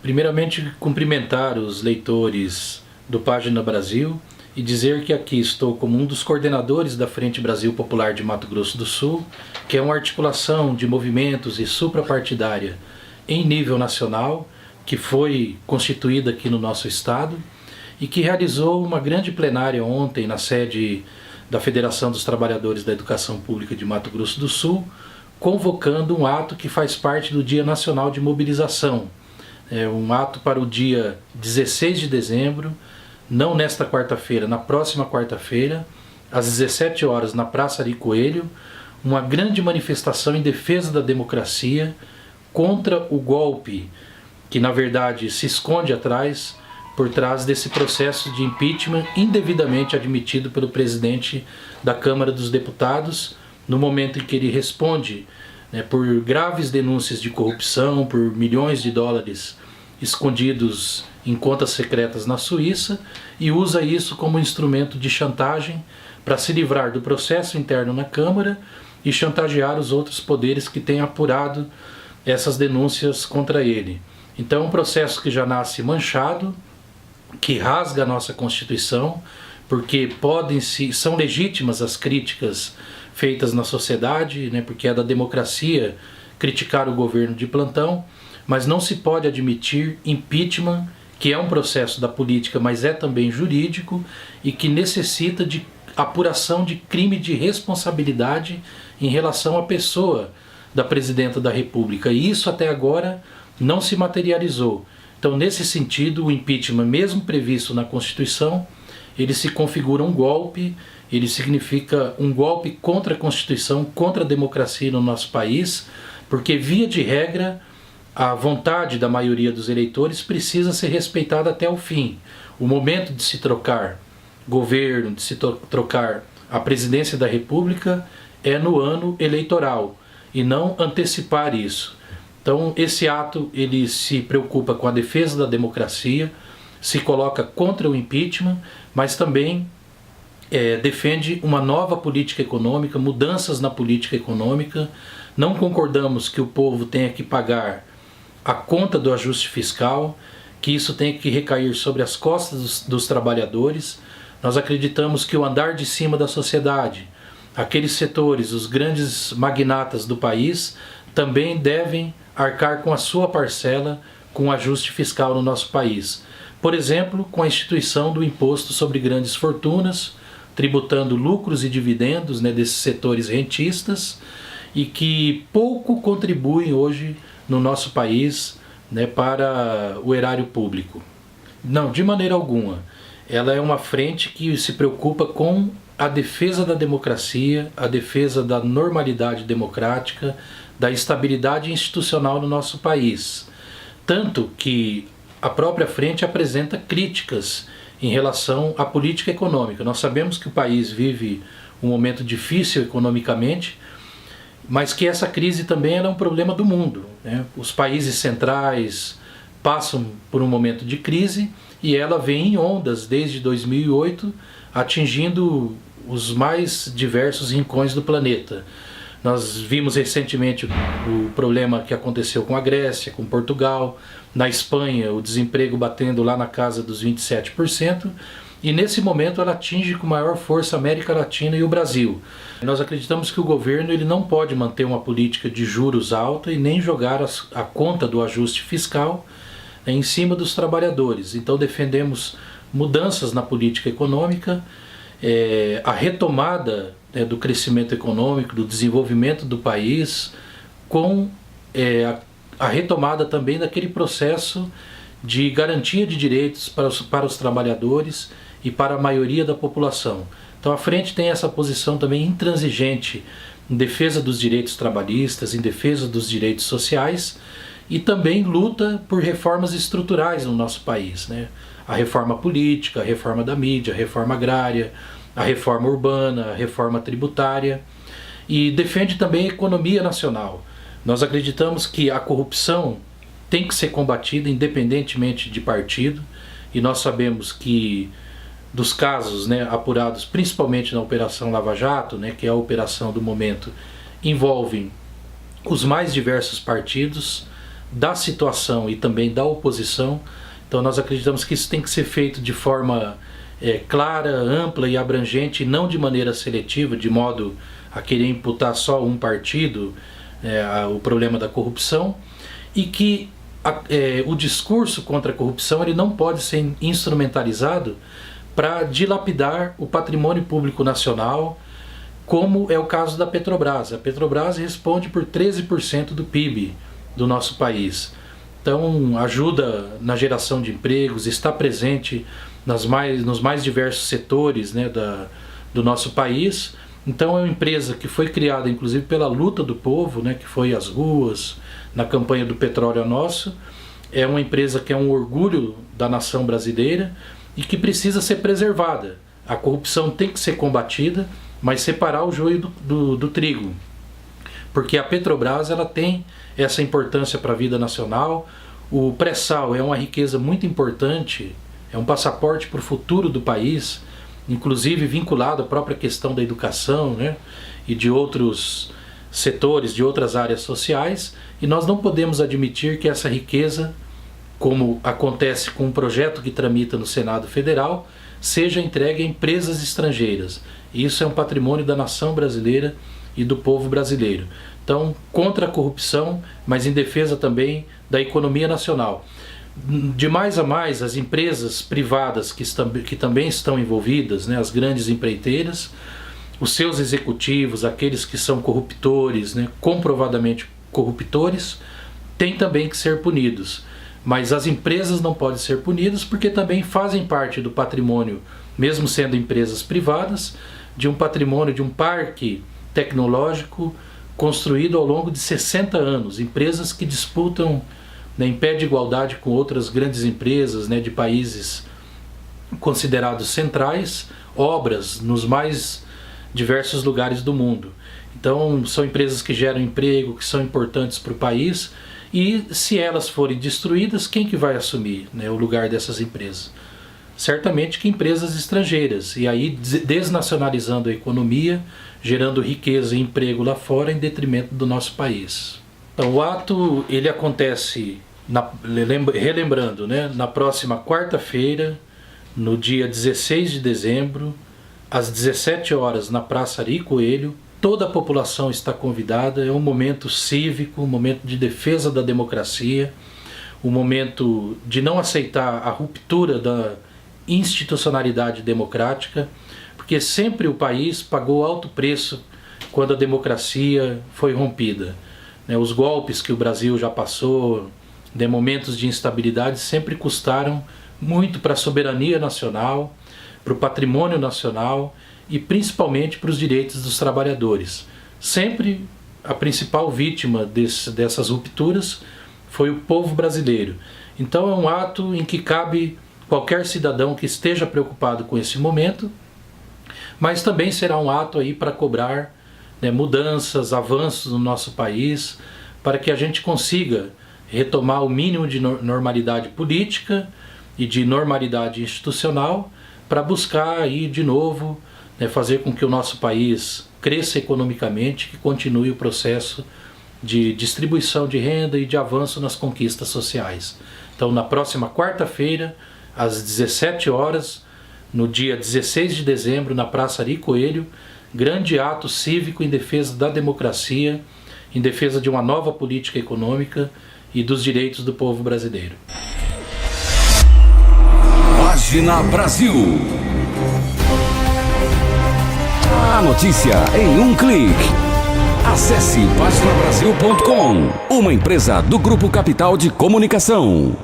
Primeiramente, cumprimentar os leitores do Página Brasil e dizer que aqui estou como um dos coordenadores da Frente Brasil Popular de Mato Grosso do Sul, que é uma articulação de movimentos e suprapartidária em nível nacional, que foi constituída aqui no nosso estado e que realizou uma grande plenária ontem na sede da Federação dos Trabalhadores da Educação Pública de Mato Grosso do Sul, convocando um ato que faz parte do Dia Nacional de Mobilização. É um ato para o dia 16 de dezembro, não nesta quarta-feira, na próxima quarta-feira, às 17 horas na Praça Ari Coelho, uma grande manifestação em defesa da democracia, contra o golpe que na verdade se esconde por trás desse processo de impeachment indevidamente admitido pelo presidente da Câmara dos Deputados, no momento em que ele responde por graves denúncias de corrupção, por milhões de dólares escondidos em contas secretas na Suíça, e usa isso como instrumento de chantagem para se livrar do processo interno na Câmara e chantagear os outros poderes que têm apurado essas denúncias contra ele. Então é um processo que já nasce manchado, que rasga a nossa Constituição, porque são legítimas as críticas feitas na sociedade, porque é da democracia criticar o governo de plantão, mas não se pode admitir impeachment, que é um processo da política, mas é também jurídico, e que necessita de apuração de crime de responsabilidade em relação à pessoa da Presidenta da República. E isso até agora não se materializou. Então, nesse sentido, o impeachment, mesmo previsto na Constituição, ele se configura um golpe, ele significa um golpe contra a Constituição, contra a democracia no nosso país, porque, via de regra, a vontade da maioria dos eleitores precisa ser respeitada até o fim. O momento de se trocar governo, de se trocar a presidência da República é no ano eleitoral, e não antecipar isso. Então esse ato ele se preocupa com a defesa da democracia, se coloca contra o impeachment, mas também defende uma nova política econômica, mudanças na política econômica. Não concordamos que o povo tenha que pagar a conta do ajuste fiscal, que isso tenha que recair sobre as costas dos trabalhadores. Nós acreditamos que o andar de cima da sociedade, aqueles setores, os grandes magnatas do país, também devem arcar com a sua parcela com o ajuste fiscal no nosso país. Por exemplo, com a instituição do imposto sobre grandes fortunas, tributando lucros e dividendos desses setores rentistas, e que pouco contribuem hoje no nosso país para o erário público. Não, de maneira alguma. Ela é uma frente que se preocupa com a defesa da democracia, a defesa da normalidade democrática, da estabilidade institucional no nosso país. Tanto que a própria frente apresenta críticas em relação à política econômica. Nós sabemos que o país vive um momento difícil economicamente, mas que essa crise também é um problema do mundo. Os países centrais passam por um momento de crise e ela vem em ondas desde 2008, atingindo os mais diversos rincões do planeta. Nós vimos recentemente o problema que aconteceu com a Grécia, com Portugal, na Espanha o desemprego batendo lá na casa dos 27%, e nesse momento ela atinge com maior força a América Latina e o Brasil. Nós acreditamos que o governo ele não pode manter uma política de juros alta e nem jogar a conta do ajuste fiscal em cima dos trabalhadores. Então defendemos mudanças na política econômica, a retomada do crescimento econômico, do desenvolvimento do país, com a retomada também daquele processo de garantia de direitos para os trabalhadores e para a maioria da população. Então a frente tem essa posição também intransigente em defesa dos direitos trabalhistas, em defesa dos direitos sociais, e também luta por reformas estruturais no nosso país, A reforma política, a reforma da mídia, a reforma agrária, a reforma urbana, a reforma tributária, e defende também a economia nacional. Nós acreditamos que a corrupção tem que ser combatida independentemente de partido, e nós sabemos que dos casos apurados principalmente na Operação Lava Jato, que é a operação do momento, envolvem os mais diversos partidos, da situação e também da oposição. Então nós acreditamos que isso tem que ser feito de forma clara, ampla e abrangente, e não de maneira seletiva, de modo a querer imputar só um partido o problema da corrupção, e que o discurso contra a corrupção ele não pode ser instrumentalizado para dilapidar o patrimônio público nacional, como é o caso da Petrobras. A Petrobras responde por 13% do PIB do nosso país. Então ajuda na geração de empregos, está presente nos mais diversos setores, né, do nosso país. Então é uma empresa que foi criada inclusive pela luta do povo, né, que foi às ruas na campanha do Petróleo é Nosso. É uma empresa que é um orgulho da nação brasileira e que precisa ser preservada. A corrupção tem que ser combatida, mas separar o joio do trigo. Porque a Petrobras ela tem essa importância para a vida nacional. O pré-sal é uma riqueza muito importante, é um passaporte para o futuro do país, inclusive vinculado à própria questão da educação, né, e de outros setores, de outras áreas sociais, e nós não podemos admitir que essa riqueza, como acontece com um projeto que tramita no Senado Federal, seja entregue a empresas estrangeiras. Isso é um patrimônio da nação brasileira e do povo brasileiro. Então, contra a corrupção, mas em defesa também da economia nacional. De mais a mais, as empresas privadas que também estão envolvidas, né, as grandes empreiteiras, os seus executivos, aqueles que são corruptores, né, comprovadamente corruptores, têm também que ser punidos. Mas as empresas não podem ser punidas porque também fazem parte do patrimônio, mesmo sendo empresas privadas, de um patrimônio, de um parque tecnológico construído ao longo de 60 anos. Empresas que disputam, né, em pé de igualdade com outras grandes empresas, né, de países considerados centrais, obras nos mais diversos lugares do mundo. Então são empresas que geram emprego, que são importantes para o país. E se elas forem destruídas, quem que vai assumir, né, o lugar dessas empresas? Certamente que empresas estrangeiras, e aí desnacionalizando a economia, gerando riqueza e emprego lá fora em detrimento do nosso país. Então o ato ele acontece, relembrando, né, na próxima quarta-feira, no dia 16 de dezembro, às 17 horas, na Praça Ari Coelho. Toda a população está convidada. É um momento cívico, um momento de defesa da democracia, um momento de não aceitar a ruptura da institucionalidade democrática, porque sempre o país pagou alto preço quando a democracia foi rompida. Os golpes que o Brasil já passou, de momentos de instabilidade, sempre custaram muito para a soberania nacional, para o patrimônio nacional e principalmente para os direitos dos trabalhadores. Sempre a principal vítima dessas rupturas foi o povo brasileiro. Então é um ato em que cabe qualquer cidadão que esteja preocupado com esse momento, mas também será um ato aí para cobrar, né, mudanças, avanços no nosso país, para que a gente consiga retomar o mínimo de normalidade política e de normalidade institucional, para buscar aí de novo, né, fazer com que o nosso país cresça economicamente, que continue o processo de distribuição de renda e de avanço nas conquistas sociais. Então na próxima quarta-feira, às 17 horas, no dia 16 de dezembro, na Praça Ari Coelho, grande ato cívico em defesa da democracia, em defesa de uma nova política econômica e dos direitos do povo brasileiro. Página Brasil. A notícia em um clique. Acesse paginabrasil.com, uma empresa do Grupo Capital de Comunicação.